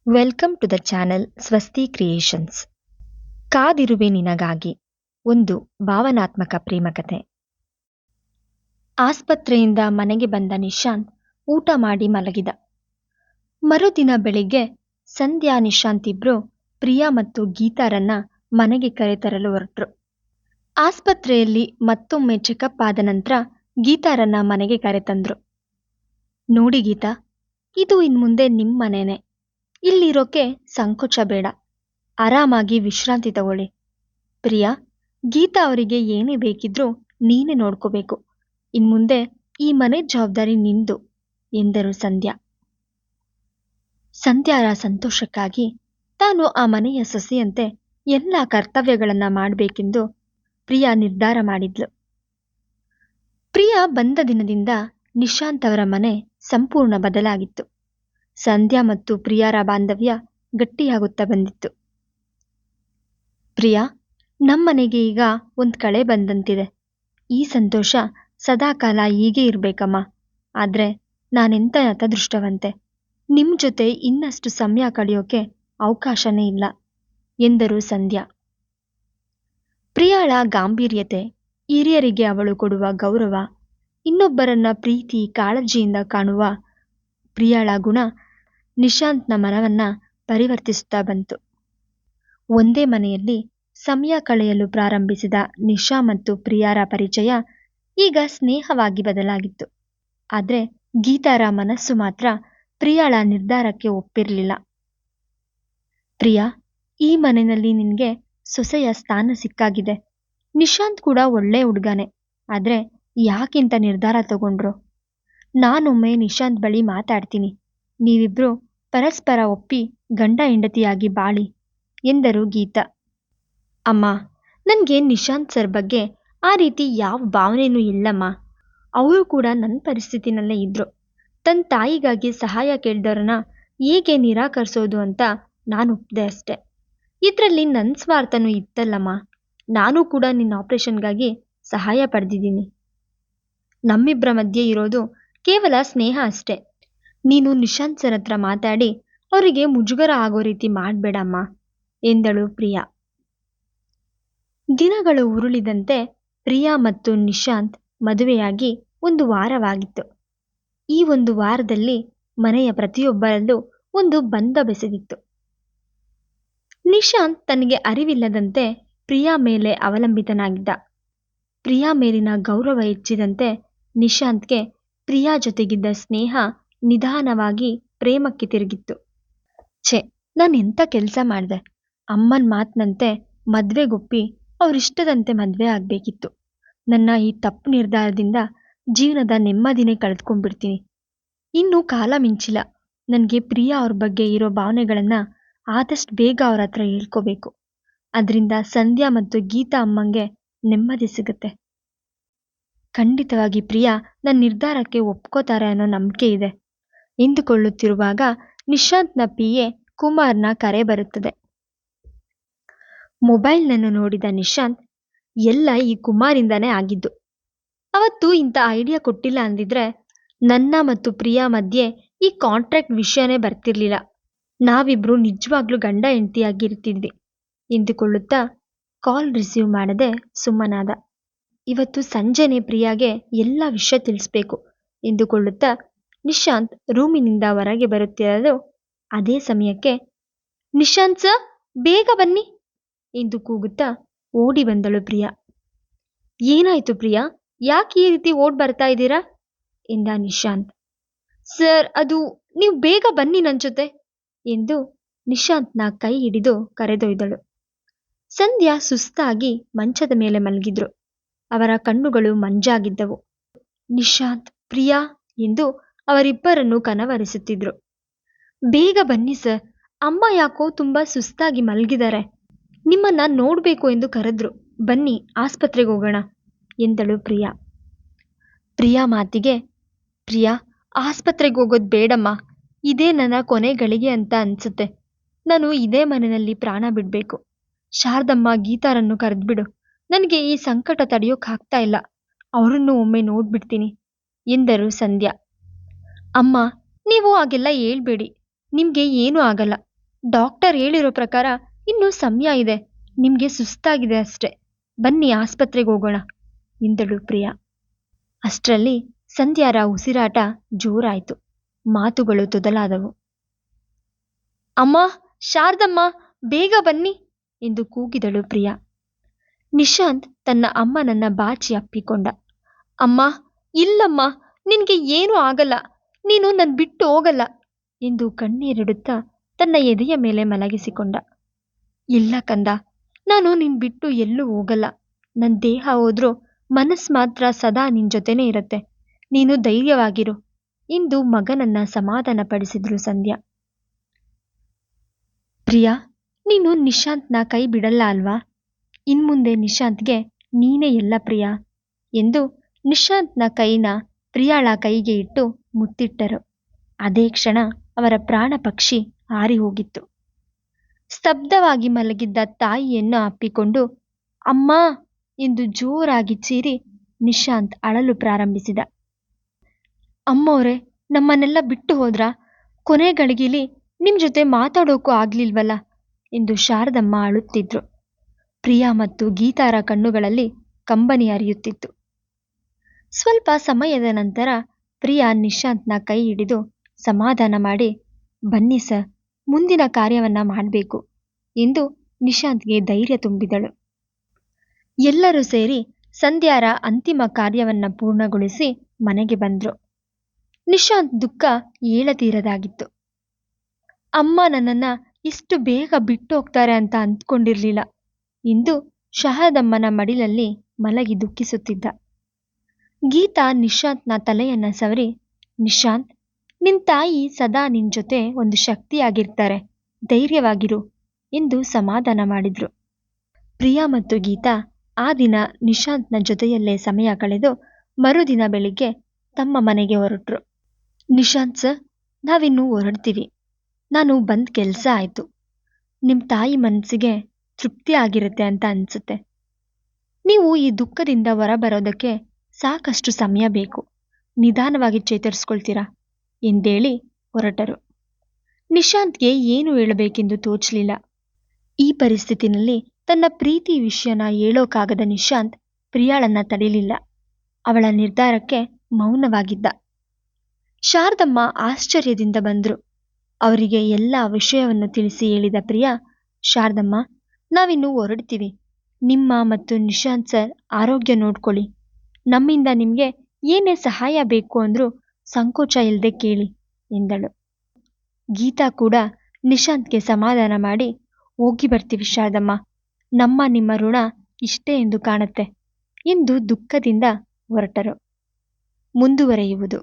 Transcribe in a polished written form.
Welcome to the channel Swasti creations. ಕಾದಿರುವೆ ನಿನಗಾಗಿ ಒಂದು ಭಾವನಾತ್ಮಕ ಪ್ರೇಮಕತೆ. ಆಸ್ಪತ್ರೆಯಿಂದ ಮನೆಗೆ ಬಂದ ನಿಶಾಂತ್ ಊಟ ಮಾಡಿ ಮಲಗಿದ. ಮರುದಿನ ಬೆಳಿಗ್ಗೆ ಸಂಧ್ಯಾ ನಿಶಾಂತ್ ಇಬ್ರು ಪ್ರಿಯಾ ಮತ್ತು ಗೀತಾರನ್ನ ಮನೆಗೆ ಕರೆತರಲು ಹೊರಟ್ರು. ಆಸ್ಪತ್ರೆಯಲ್ಲಿ ಮತ್ತೊಮ್ಮೆ ಚೆಕಪ್ ಆದ ನಂತರ ಗೀತಾರನ್ನ ಮನೆಗೆ ಕರೆತಂದ್ರು. ನೋಡಿ ಗೀತಾ, ಇದು ಇನ್ಮುಂದೆ ನಿಮ್ಮ ಮನೆನೇ. ಇಲ್ಲಿರೋಕೆ ಸಂಕೋಚ ಬೇಡ, ಆರಾಮಾಗಿ ವಿಶ್ರಾಂತಿ ತಗೊಳ್ಳಿ. ಪ್ರಿಯಾ, ಗೀತಾ ಅವರಿಗೆ ಏನೇ ಬೇಕಿದ್ರೂ ನೀನೇ ನೋಡ್ಕೋಬೇಕು. ಇನ್ಮುಂದೆ ಈ ಮನೆ ಜವಾಬ್ದಾರಿ ನಿಂದು ಎಂದರು ಸಂಧ್ಯಾ. ಸಂಧ್ಯಾರ ಸಂತೋಷಕ್ಕಾಗಿ ತಾನು ಆ ಮನೆಯ ಸೊಸೆಯಂತೆ ಎಲ್ಲ ಕರ್ತವ್ಯಗಳನ್ನ ಮಾಡಬೇಕೆಂದು ಪ್ರಿಯಾ ನಿರ್ಧಾರ ಮಾಡಿದ್ಲು. ಪ್ರಿಯಾ ಬಂದ ದಿನದಿಂದ ನಿಶಾಂತ್ ಅವರ ಮನೆ ಸಂಪೂರ್ಣ ಬದಲಾಗಿತ್ತು. ಸಂಧ್ಯಾ ಮತ್ತು ಪ್ರಿಯಾರ ಬಾಂಧವ್ಯ ಗಟ್ಟಿಯಾಗುತ್ತಾ ಬಂದಿತ್ತು. ಪ್ರಿಯಾ, ನಮ್ಮನೆಗೆ ಈಗ ಒಂದು ಕಳೆ ಬಂದಂತಿದೆ. ಈ ಸಂತೋಷ ಸದಾಕಾಲ ಹೀಗೆ ಇರಬೇಕಮ್ಮ. ಆದ್ರೆ ನಾನೆಂತ ನತದೃಷ್ಟವಂತೆ, ನಿಮ್ಮ ಜೊತೆ ಇನ್ನಷ್ಟು ಸಮಯ ಕಳೆಯೋಕೆ ಅವಕಾಶನೇ ಇಲ್ಲ ಎಂದರು ಸಂಧ್ಯಾ. ಪ್ರಿಯಾಳ ಗಾಂಭೀರ್ಯತೆ, ಹಿರಿಯರಿಗೆ ಅವಳು ಕೊಡುವ ಗೌರವ, ಇನ್ನೊಬ್ಬರನ್ನ ಪ್ರೀತಿ ಕಾಳಜಿಯಿಂದ ಕಾಣುವ ಪ್ರಿಯಾಳ ಗುಣ ನಿಶಾಂತ್ನ ಮನವನ್ನ ಪರಿವರ್ತಿಸುತ್ತಾ ಬಂತು. ಒಂದೇ ಮನೆಯಲ್ಲಿ ಸಮಯ ಕಳೆಯಲು ಪ್ರಾರಂಭಿಸಿದ ನಿಶಾ ಮತ್ತು ಪ್ರಿಯಾರ ಪರಿಚಯ ಈಗ ಸ್ನೇಹವಾಗಿ ಬದಲಾಗಿತ್ತು. ಆದ್ರೆ ಗೀತಾರ ಮನಸ್ಸು ಮಾತ್ರ ಪ್ರಿಯಾಳ ನಿರ್ಧಾರಕ್ಕೆ ಒಪ್ಪಿರಲಿಲ್ಲ. ಪ್ರಿಯಾ, ಈ ಮನೆಯಲ್ಲಿ ನಿನ್ಗೆ ಸೊಸೆಯ ಸ್ಥಾನ ಸಿಕ್ಕಾಗಿದೆ. ನಿಶಾಂತ್ ಕೂಡ ಒಳ್ಳೆ ಹುಡುಗನೇ. ಆದ್ರೆ ಯಾಕಿಂತ ನಿರ್ಧಾರ ತಗೊಂಡ್ರು? ನಾನೊಮ್ಮೆ ನಿಶಾಂತ್ ಬಳಿ ಮಾತಾಡ್ತೀನಿ. ನೀವಿಬ್ರು ಪರಸ್ಪರ ಒಪ್ಪಿ ಗಂಡ ಹೆಂಡತಿಯಾಗಿ ಬಾಳಿ ಎಂದರು ಗೀತಾ. ಅಮ್ಮ, ನನಗೆ ನಿಶಾಂತ್ ಸರ್ ಬಗ್ಗೆ ಆ ರೀತಿ ಯಾವ ಭಾವನೆನೂ ಇಲ್ಲಮ್ಮ. ಅವರು ಕೂಡ ನನ್ನ ಪರಿಸ್ಥಿತಿನಲ್ಲೇ ಇದ್ರು. ತನ್ನ ತಾಯಿಗಾಗಿ ಸಹಾಯ ಕೇಳಿದವ್ರನ್ನ ಹೇಗೆ ನಿರಾಕರಿಸೋದು ಅಂತ ನಾನು ಒಪ್ಪಿದೆ ಅಷ್ಟೆ. ಇದರಲ್ಲಿ ನನ್ನ ಸ್ವಾರ್ಥನೂ ಇತ್ತಲ್ಲಮ್ಮ. ನಾನು ಕೂಡ ನಿನ್ನ ಆಪರೇಷನ್ಗಾಗಿ ಸಹಾಯ ಪಡೆದಿದ್ದೀನಿ. ನಮ್ಮಿಬ್ಬರ ಮಧ್ಯೆ ಇರೋದು ಕೇವಲ ಸ್ನೇಹ ಅಷ್ಟೆ. ನೀನು ನಿಶಾಂತ್ ಸರ್ ಹತ್ರ ಮಾತಾಡಿ ಅವರಿಗೆ ಮುಜುಗರ ಆಗೋ ರೀತಿ ಮಾಡಬೇಡಮ್ಮ ಎಂದಳು ಪ್ರಿಯಾ. ದಿನಗಳು ಉರುಳಿದಂತೆ ಪ್ರಿಯಾ ಮತ್ತು ನಿಶಾಂತ್ ಮದುವೆಯಾಗಿ 1 ವಾರವಾಗಿತ್ತು. ಈ 1 ವಾರದಲ್ಲಿ ಮನೆಯ ಪ್ರತಿಯೊಬ್ಬರಲ್ಲೂ ಒಂದು ಬಂಧ ಬೆಸೆದಿತ್ತು. ನಿಶಾಂತ್ ತನಗೆ ಅರಿವಿಲ್ಲದಂತೆ ಪ್ರಿಯಾ ಮೇಲೆ ಅವಲಂಬಿತನಾಗಿದ್ದ. ಪ್ರಿಯಾ ಮೇಲಿನ ಗೌರವ ಹೆಚ್ಚಿದಂತೆ ನಿಶಾಂತ್ಗೆ ಪ್ರಿಯಾ ಜೊತೆಗಿದ್ದ ಸ್ನೇಹ ನಿಧಾನವಾಗಿ ಪ್ರೇಮಕ್ಕೆ ತಿರುಗಿತ್ತು. ನಾನು ಎಂಥ ಕೆಲಸ ಮಾಡಿದೆ. ಅಮ್ಮನ ಮಾತಿನಂತೆ ಮದ್ವೆಗೊಪ್ಪಿ ಅವರಿಷ್ಟದಂತೆ ಮದ್ವೆ ಆಗ್ಬೇಕಿತ್ತು. ನನ್ನ ಈ ತಪ್ಪು ನಿರ್ಧಾರದಿಂದ ಜೀವನದ ನೆಮ್ಮದಿನೇ ಕಳೆದುಕೊಂಡ್ಬಿಡ್ತೀನಿ. ಇನ್ನೂ ಕಾಲ ಮಿಂಚಿಲ್ಲ. ನನಗೆ ಪ್ರಿಯಾ ಅವ್ರ ಬಗ್ಗೆ ಇರೋ ಭಾವನೆಗಳನ್ನ ಆದಷ್ಟು ಬೇಗ ಅವ್ರ ಹತ್ರ ಹೇಳ್ಕೋಬೇಕು. ಅದರಿಂದ ಸಂಧ್ಯಾ ಮತ್ತು ಗೀತಾ ಅಮ್ಮಂಗೆ ನೆಮ್ಮದಿ ಸಿಗುತ್ತೆ. ಖಂಡಿತವಾಗಿ ಪ್ರಿಯಾ ನನ್ನ ನಿರ್ಧಾರಕ್ಕೆ ಒಪ್ಕೋತಾರೆ ಅನ್ನೋ ನಂಬಿಕೆ ಇದೆ ಎಂದುಕೊಳ್ಳುತ್ತಿರುವಾಗ ನಿಶಾಂತ್ನ PA ಕುಮಾರ್ನ ಕರೆ ಬರುತ್ತದೆ. ಮೊಬೈಲ್ನನ್ನು ನೋಡಿದ ನಿಶಾಂತ್, ಎಲ್ಲ ಈ ಕುಮಾರಿಂದಾನೇ ಆಗಿದ್ದು. ಅವತ್ತು ಇಂಥ ಐಡಿಯಾ ಕೊಟ್ಟಿಲ್ಲ ಅಂದಿದ್ರೆ ನನ್ನ ಮತ್ತು ಪ್ರಿಯಾ ಮಧ್ಯೆ ಈ ಕಾಂಟ್ರಾಕ್ಟ್ ವಿಷಯನೇ ಬರ್ತಿರ್ಲಿಲ್ಲ. ನಾವಿಬ್ರು ನಿಜವಾಗ್ಲೂ ಗಂಡ ಹೆಂಡತಿಯಾಗಿರ್ತಿದ್ವಿ ಎಂದುಕೊಳ್ಳುತ್ತಾ ಕಾಲ್ ರಿಸೀವ್ ಮಾಡದೆ ಸುಮ್ಮನಾದ. ಇವತ್ತು ಸಂಜೆನೆ ಪ್ರಿಯಾಗೆ ಎಲ್ಲ ವಿಷಯ ತಿಳಿಸ್ಬೇಕು ಎಂದುಕೊಳ್ಳುತ್ತಾ ನಿಶಾಂತ್ ರೂಮಿನಿಂದ ಹೊರಗೆ ಬರುತ್ತಿರಲು ಅದೇ ಸಮಯಕ್ಕೆ ನಿಶಾಂತ್ ಸರ್, ಬೇಗ ಬನ್ನಿ ಎಂದು ಕೂಗುತ್ತಾ ಓಡಿ ಬಂದಳು ಪ್ರಿಯಾ. ಏನಾಯ್ತು ಪ್ರಿಯಾ, ಯಾಕೆ ಈ ರೀತಿ ಓಡ್ ಬರ್ತಾ ಇದ್ದೀರಾ ಎಂದ ನಿಶಾಂತ್. ಸರ್, ಅದು ನೀವು ಬೇಗ ಬನ್ನಿ ನನ್ನ ಜೊತೆ ಎಂದು ನಿಶಾಂತ್ನ ಕೈ ಹಿಡಿದು ಕರೆದೊಯ್ದಳು. ಸಂಧ್ಯಾ ಸುಸ್ತಾಗಿ ಮಂಚದ ಮೇಲೆ ಮಲಗಿದ್ರು. ಅವರ ಕಣ್ಣುಗಳು ಮಂಜಾಗಿದ್ದವು. ನಿಶಾಂತ್, ಪ್ರಿಯಾ ಎಂದು ಅವರಿಬ್ಬರನ್ನು ಕನವರಿಸುತ್ತಿದ್ರು. ಬೇಗ ಬನ್ನಿ ಸರ್, ಅಮ್ಮ ಯಾಕೋ ತುಂಬಾ ಸುಸ್ತಾಗಿ ಮಲಗಿದ್ದಾರೆ. ನಿಮ್ಮನ್ನ ನೋಡ್ಬೇಕು ಎಂದು ಕರೆದ್ರು. ಬನ್ನಿ, ಆಸ್ಪತ್ರೆಗೆ ಹೋಗೋಣ ಎಂದಳು ಪ್ರಿಯಾ. ಪ್ರಿಯಾ ಮಾತಿಗೆ, ಪ್ರಿಯಾ, ಆಸ್ಪತ್ರೆಗೆ ಹೋಗೋದು ಬೇಡಮ್ಮ. ಇದೇ ನನ್ನ ಕೊನೆ ಗಳಿಗೆ ಅಂತ ಅನ್ಸುತ್ತೆ. ನಾನು ಇದೇ ಮನೆಯಲ್ಲಿ ಪ್ರಾಣ ಬಿಡಬೇಕು. ಶಾರದಮ್ಮ, ಗೀತಾರನ್ನು ಕರೆದ್ಬಿಡು. ನನಗೆ ಈ ಸಂಕಟ ತಡೆಯೋಕ್ಕಾಗ್ತಾ ಇಲ್ಲ. ಅವರನ್ನು ಒಮ್ಮೆ ನೋಡ್ಬಿಡ್ತೀನಿ ಎಂದರು ಸಂಧ್ಯಾ. ಅಮ್ಮ, ನೀವು ಹಾಗೆಲ್ಲ ಹೇಳ್ಬೇಡಿ. ನಿಮ್ಗೆ ಏನೂ ಆಗಲ್ಲ. ಡಾಕ್ಟರ್ ಹೇಳಿರೋ ಪ್ರಕಾರ ಇನ್ನೂ ಸಮಯ ಇದೆ, ನಿಮ್ಗೆ ಸುಸ್ತಾಗಿದೆ ಅಷ್ಟೆ, ಬನ್ನಿ ಆಸ್ಪತ್ರೆಗೆ ಹೋಗೋಣ ಎಂದಳು ಪ್ರಿಯಾ. ಅಷ್ಟರಲ್ಲಿ ಸಂಧ್ಯಾರ ಉಸಿರಾಟ ಜೋರಾಯಿತು, ಮಾತುಗಳು ತೊದಲಾದವು. ಅಮ್ಮ, ಶಾರದಮ್ಮ, ಬೇಗ ಬನ್ನಿ ಎಂದು ಕೂಗಿದಳು ಪ್ರಿಯಾ. ನಿಶಾಂತ್ ತನ್ನ ಅಮ್ಮನನ್ನ ಬಾಚಿ ಅಪ್ಪಿಕೊಂಡ. ಅಮ್ಮ, ಇಲ್ಲಮ್ಮ, ನಿನ್ಗೆ ಏನೂ ಆಗಲ್ಲ, ನೀನು ನನ್ ಬಿಟ್ಟು ಹೋಗಲ್ಲ ಎಂದು ಕಣ್ಣೀರಿಡುತ್ತಾ ತನ್ನ ಎದೆಯ ಮೇಲೆ ಮಲಗಿಸಿಕೊಂಡ. ಇಲ್ಲ ಕಂದ, ನಾನು ನಿನ್ ಬಿಟ್ಟು ಎಲ್ಲೂ ಹೋಗಲ್ಲ. ನನ್ನ ದೇಹ ಹೋದ್ರೂ ಮನಸ್ಸು ಮಾತ್ರ ಸದಾ ನಿನ್ ಜೊತೆನೇ ಇರತ್ತೆ. ನೀನು ಧೈರ್ಯವಾಗಿರು ಎಂದು ಮಗನನ್ನ ಸಮಾಧಾನಪಡಿಸಿದ್ರು ಸಂಧ್ಯಾ. ಪ್ರಿಯಾ, ನೀನು ನಿಶಾಂತ್ನ ಕೈ ಬಿಡಲ್ಲ ಅಲ್ವಾ? ಇನ್ಮುಂದೆ ನಿಶಾಂತ್ಗೆ ನೀನೇ ಎಲ್ಲ ಪ್ರಿಯಾ ಎಂದು ನಿಶಾಂತ್ನ ಕೈನ ಪ್ರಿಯಾಳ ಕೈಗೆ ಇಟ್ಟು ಮುತ್ತಿಟ್ಟರು. ಅದೇ ಕ್ಷಣ ಅವರ ಪ್ರಾಣ ಪಕ್ಷಿ ಹಾರಿ ಹೋಗಿತ್ತು. ಸ್ತಬ್ಧವಾಗಿ ಮಲಗಿದ್ದ ತಾಯಿಯನ್ನು ಅಪ್ಪಿಕೊಂಡು ಅಮ್ಮ ಎಂದು ಜೋರಾಗಿ ಚೀರಿ ನಿಶಾಂತ್ ಅಳಲು ಪ್ರಾರಂಭಿಸಿದ. ಅಮ್ಮೋರೆ, ನಮ್ಮನ್ನೆಲ್ಲ ಬಿಟ್ಟು ಹೋದ್ರ? ಕೊನೆ ಗಳಿಗೆಲಿ ನಿಮ್ ಜೊತೆ ಮಾತಾಡೋಕ್ಕೂ ಆಗ್ಲಿಲ್ವಲ್ಲ ಎಂದು ಶಾರದಮ್ಮ ಅಳುತ್ತಿದ್ರು. ಪ್ರಿಯಾ ಮತ್ತು ಗೀತಾರ ಕಣ್ಣುಗಳಲ್ಲಿ ಕಂಬನಿ ಹರಿಯುತ್ತಿತ್ತು. ಸ್ವಲ್ಪ ಸಮಯದ ನಂತರ ಪ್ರಿಯಾ ನಿಶಾಂತ್ನ ಕೈ ಹಿಡಿದು ಸಮಾಧಾನ ಮಾಡಿ, ಬನ್ನಿ ಸರ್, ಮುಂದಿನ ಕಾರ್ಯವನ್ನ ಮಾಡಬೇಕು ಎಂದು ನಿಶಾಂತ್ಗೆ ಧೈರ್ಯ ತುಂಬಿದಳು. ಎಲ್ಲರೂ ಸೇರಿ ಸಂಧ್ಯಾರ ಅಂತಿಮ ಕಾರ್ಯವನ್ನ ಪೂರ್ಣಗೊಳಿಸಿ ಮನೆಗೆ ಬಂದ್ರು. ನಿಶಾಂತ್ ದುಃಖ ಏಳತೀರದಾಗಿತ್ತು. ಅಮ್ಮ ನನ್ನನ್ನ ಇಷ್ಟು ಬೇಗ ಬಿಟ್ಟು ಹೋಗ್ತಾರೆ ಅಂತ ಅಂದ್ಕೊಂಡಿರ್ಲಿಲ್ಲ ಎಂದು ಶಾರದಮ್ಮನ ಮಡಿಲಲ್ಲಿ ಮಲಗಿ ದುಃಖಿಸುತ್ತಿದ್ದ. ಗೀತಾ ನಿಶಾಂತ್ನ ತಲೆಯನ್ನ ಸವರಿ, ನಿಶಾಂತ್, ನಿನ್ ತಾಯಿ ಸದಾ ನಿನ್ ಜೊತೆ ಒಂದು ಶಕ್ತಿಯಾಗಿರ್ತಾರೆ, ಧೈರ್ಯವಾಗಿರು ಎಂದು ಸಮಾಧಾನ ಮಾಡಿದ್ರು. ಪ್ರಿಯಾ ಮತ್ತು ಗೀತಾ ಆ ದಿನ ನಿಶಾಂತ್ನ ಜೊತೆಯಲ್ಲೇ ಸಮಯ ಕಳೆದು ಮರುದಿನ ಬೆಳಿಗ್ಗೆ ತಮ್ಮ ಮನೆಗೆ ಹೊರಟ್ರು. ನಿಶಾಂತ್ ಸರ್, ನಾವಿನ್ನು ಹೊರಡ್ತೀವಿ. ನಾನು ಬಂದ್ ಕೆಲಸ ಆಯ್ತು. ನಿಮ್ ತಾಯಿ ಮನಸ್ಸಿಗೆ ತೃಪ್ತಿ ಆಗಿರುತ್ತೆ ಅಂತ ಅನ್ಸುತ್ತೆ. ನೀವು ಈ ದುಃಖದಿಂದ ಹೊರಬರೋದಕ್ಕೆ ಸಾಕಷ್ಟು ಸಮಯ ಬೇಕು, ನಿಧಾನವಾಗಿ ಚೇತರಿಸ್ಕೊಳ್ತೀರಾ ಎಂದೇಳಿ ಹೊರಟರು. ನಿಶಾಂತ್ಗೆ ಏನು ಹೇಳಬೇಕೆಂದು ತೋಚಲಿಲ್ಲ. ಈ ಪರಿಸ್ಥಿತಿನಲ್ಲಿ ತನ್ನ ಪ್ರೀತಿ ವಿಷಯನ ಹೇಳೋಕಾಗದ ನಿಶಾಂತ್ ಪ್ರಿಯಾಳನ್ನ ತಡೆಯಲಿಲ್ಲ. ಅವಳ ನಿರ್ಧಾರಕ್ಕೆ ಮೌನವಾಗಿದ್ದ. ಶಾರದಮ್ಮ ಆಶ್ಚರ್ಯದಿಂದ ಬಂದ್ರು. ಅವರಿಗೆ ಎಲ್ಲ ವಿಷಯವನ್ನು ತಿಳಿಸಿ ಹೇಳಿದ ಪ್ರಿಯಾ, ಶಾರದಮ್ಮ, ನಾವಿನ್ನು ಹೊರಡ್ತೀವಿ. ನಿಮ್ಮ ಮತ್ತು ನಿಶಾಂತ್ ಸರ್ ಆರೋಗ್ಯ ನೋಡ್ಕೊಳ್ಳಿ. ನಮ್ಮಿಂದ ನಿಮ್ಗೆ ಏನೇ ಸಹಾಯ ಬೇಕು ಅಂದ್ರೂ ಸಂಕೋಚ ಇಲ್ಲದೆ ಕೇಳಿ ಎಂದಳು. ಗೀತಾ ಕೂಡ ನಿಶಾಂತ್ಗೆ ಸಮಾಧಾನ ಮಾಡಿ, ಹೋಗಿ ಬರ್ತೀವಿ ಶಾರದಮ್ಮ, ನಮ್ಮ ನಿಮ್ಮ ಋಣ ಇಷ್ಟೇ ಎಂದು ಕಾಣುತ್ತೆ ಎಂದು ದುಃಖದಿಂದ ಹೊರಟರು. ಮುಂದುವರೆಯುವುದು.